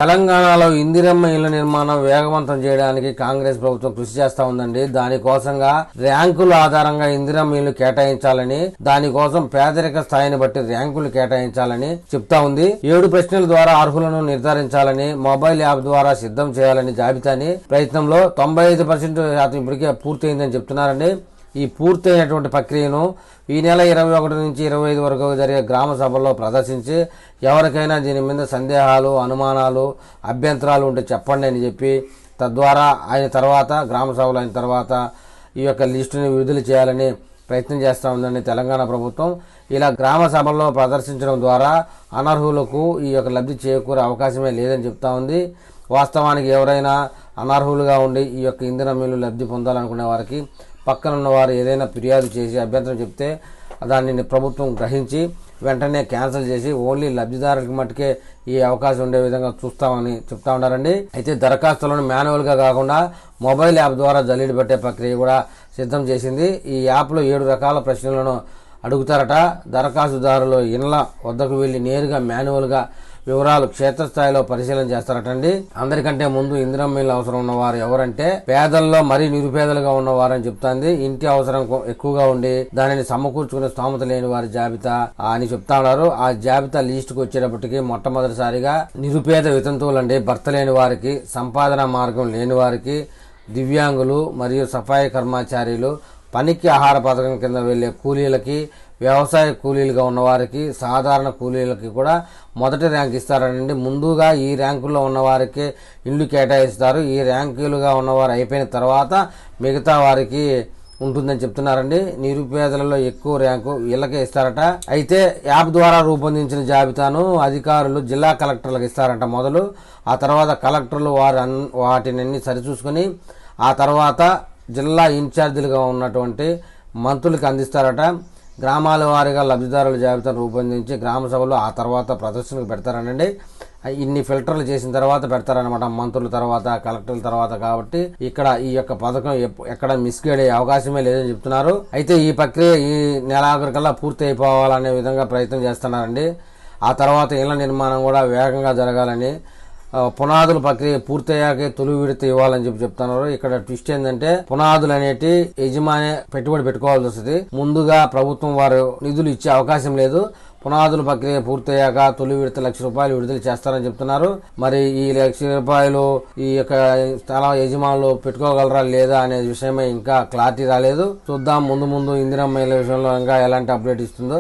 తెలంగాణలో ఇందిరమ్మ ఇళ్ల నిర్మాణం వేగవంతం చేయడానికి కాంగ్రెస్ ప్రభుత్వం కృషి చేస్తా ఉందండి. దానికోసంగా ర్యాంకుల ఆధారంగా ఇందిరమ్మ ఇళ్లు కేటాయించాలని, దానికోసం పేదరిక స్థాయిని బట్టి ర్యాంకులు కేటాయించాలని చెప్తా ఉంది. 7 ప్రశ్నల ద్వారా అర్హులను నిర్ధారించాలని, మొబైల్ యాప్ ద్వారా సిద్ధం చేయాలని జాబితాని ప్రయత్నంలో 95% ఇప్పటికే పూర్తయిందని చెప్తున్నారండి. ఈ పూర్తయినటువంటి ప్రక్రియను ఈ నెల 21 నుంచి 25 వరకు జరిగే గ్రామ సభల్లో ప్రదర్శించి ఎవరికైనా దీని మీద సందేహాలు, అనుమానాలు, అభ్యంతరాలు ఉంటే చెప్పండి అని చెప్పి తద్వారా ఆయన తర్వాత గ్రామ సభలు అయిన తర్వాత ఈ యొక్క లిస్టుని విడుదల చేయాలని ప్రయత్నం చేస్తూ ఉందండి తెలంగాణ ప్రభుత్వం. ఇలా గ్రామ సభల్లో ప్రదర్శించడం ద్వారా అనర్హులకు ఈ యొక్క లబ్ధి చేకూరే అవకాశమే లేదని చెప్తా ఉంది. వాస్తవానికి ఎవరైనా అనర్హులుగా ఉండి ఈ యొక్క ఇంధన మిల్లు లబ్ధి పొందాలనుకునే వారికి పక్కనున్న వారు ఏదైనా ఫిర్యాదు చేసి అభ్యంతరం చెప్తే దానిని ప్రభుత్వం గ్రహించి వెంటనే క్యాన్సిల్ చేసి ఓన్లీ లబ్ధిదారులకు మట్టుకే ఈ అవకాశం ఉండే విధంగా చూస్తామని చెప్తా ఉన్నారండి. అయితే దరఖాస్తులను మాన్యువల్గా కాకుండా మొబైల్ యాప్ ద్వారా జల్లీలు పెట్టే ప్రక్రియ కూడా సిద్ధం చేసింది. ఈ యాప్లో 7 రకాల ప్రశ్నలను అడుగుతారట. దరఖాస్తుదారులు ఇళ్ల వద్దకు వెళ్లి నేరుగా మాన్యువల్గా వివరాలు క్షేత్రస్థాయిలో పరిశీలన చేస్తారటండి. అందరికంటే ముందు ఇందిరమ్మ ఇళ్ల అవసరం ఉన్నవారు ఎవరంటే పేదల్లో మరీ నిరుపేదలుగా ఉన్నవారని చెప్తాంది. ఇంటి అవసరం ఎక్కువగా ఉండి దానిని సమకూర్చుకునే స్తోమత లేని వారి జాబితా అని చెప్తా ఉన్నారు. ఆ జాబితా లిస్టుకు వచ్చేటప్పటికి మొట్టమొదటిసారిగా నిరుపేద వితంతువులండి, భర్త లేని వారికి, సంపాదన మార్గం లేని వారికి, దివ్యాంగులు మరియు సఫాయి కర్మచారీలు, పనికి ఆహార పథకం కింద వెళ్లే కూలీలకి, వ్యవసాయ కూలీలుగా ఉన్నవారికి, సాధారణ కూలీలకి కూడా మొదటి ర్యాంక్ ఇస్తారనండి. ముందుగా ఈ ర్యాంకుల్లో ఉన్నవారికి ఇళ్లు కేటాయిస్తారు. ఈ ర్యాంకులుగా ఉన్నవారు అయిపోయిన తర్వాత మిగతా వారికి ఉంటుందని చెప్తున్నారండి. నిరుపేదలలో ఎక్కువ ర్యాంకు వీళ్ళకే ఇస్తారట. అయితే యాప్ ద్వారా రూపొందించిన జాబితాను అధికారులు జిల్లా కలెక్టర్లకు ఇస్తారంట మొదలు. ఆ తర్వాత కలెక్టర్లు వాటిని సరిచూసుకుని ఆ తర్వాత జిల్లా ఇన్ఛార్జీలుగా ఉన్నటువంటి మంత్రులకు అందిస్తారట. గ్రామాల వారీగా లబ్ధిదారుల జాబితాను రూపొందించి గ్రామ సభలో ఆ తర్వాత ప్రదర్శనకు పెడతారనండి. ఇన్ని ఫిల్టర్లు చేసిన తర్వాత పెడతారనమాట మంత్రుల తర్వాత, కలెక్టర్ల తర్వాత. కాబట్టి ఇక్కడ ఈ యొక్క పథకం ఎక్కడ మిస్గైడ్ అయ్యే అవకాశమే లేదని చెప్తున్నారు. అయితే ఈ ప్రక్రియ ఈ నెలాఖరుకల్లా పూర్తి అయిపోవాలనే విధంగా ప్రయత్నం చేస్తున్నారండి. ఆ తర్వాత ఇళ్ల నిర్మాణం కూడా వేగంగా జరగాలని, పునాదుల ప్రక్రియ పూర్తయ్యాకే తొలి విడత ఇవ్వాలని చెప్తున్నారు. ఇక్కడ ట్విస్ట్ ఏంటంటే పునాదులు అనేటి యజమాని పెట్టుబడి పెట్టుకోవాల్సి వస్తుంది. ముందుగా ప్రభుత్వం వారు నిధులు ఇచ్చే అవకాశం లేదు. పునాదుల ప్రక్రియ పూర్తయ్యాక తొలి విడత ₹1,00,000 విడుదల చేస్తారని చెప్తున్నారు. మరి ఈ ₹1,00,000 ఈ యొక్క స్థల యజమానులు పెట్టుకోగలరా లేదా అనే విషయమే ఇంకా క్లారిటీ రాలేదు. చూద్దాం ముందు ఇందిరమ్మ ఇళ్ల విషయంలో ఇంకా ఎలాంటి అప్డేట్ ఇస్తుందో.